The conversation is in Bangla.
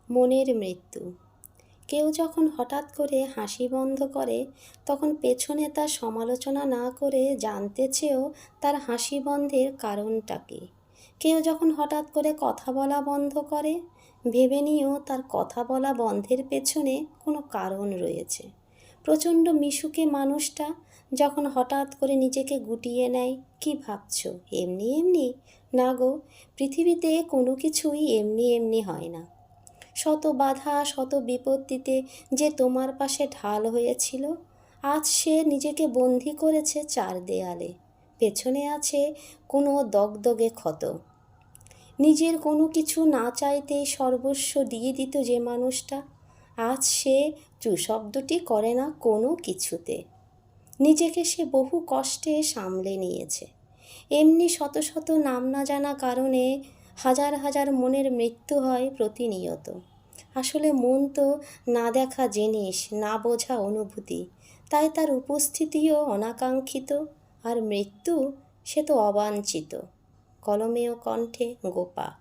মনের মৃত্যু। কেউ যখন হঠাৎ করে হাসি বন্ধ করে, তখন পেছনে তার সমালোচনা না করে জানতে চেয়েও তার হাসি বন্ধের কারণটা কী। কেউ যখন হঠাৎ করে কথা বলা বন্ধ করে, ভেবে নিয়েও তার কথা বলা বন্ধের পেছনে কোনো কারণ রয়েছে। প্রচণ্ড মিশুকে মানুষটা যখন হঠাৎ করে নিজেকে গুটিয়ে নেয়, কি ভাবছো এমনি এমনি? না গো, পৃথিবীতে কোনো কিছুই এমনি এমনি হয় না। শত বাধা শত বিপত্তিতে যে তোমার পাশে ঢাল হয়েছিল, আজ সে নিজেকে বন্দি করেছে চার দেয়ালে। পেছনে আছে কোনো দগদগে ক্ষত। নিজের কোনো কিছু না চাইতেই সর্বস্ব দিয়ে দিত যে মানুষটা, আজ সে চু শব্দটি করে না কোনো কিছুতে। নিজেকে সে বহু কষ্টে সামলে নিয়েছে। এমনি শত শত নাম না জানা কারণে হাজার হাজার মনের মৃত্যু হয় প্রতিনিয়ত। আসলে মন তো না দেখা জিনিস, না বোঝা অনুভূতি, তাই তার উপস্থিতিও অনাকাঙ্ক্ষিত, আর মৃত্যু সে তো অবাঞ্ছিত। কলমে ও কণ্ঠে গোপা।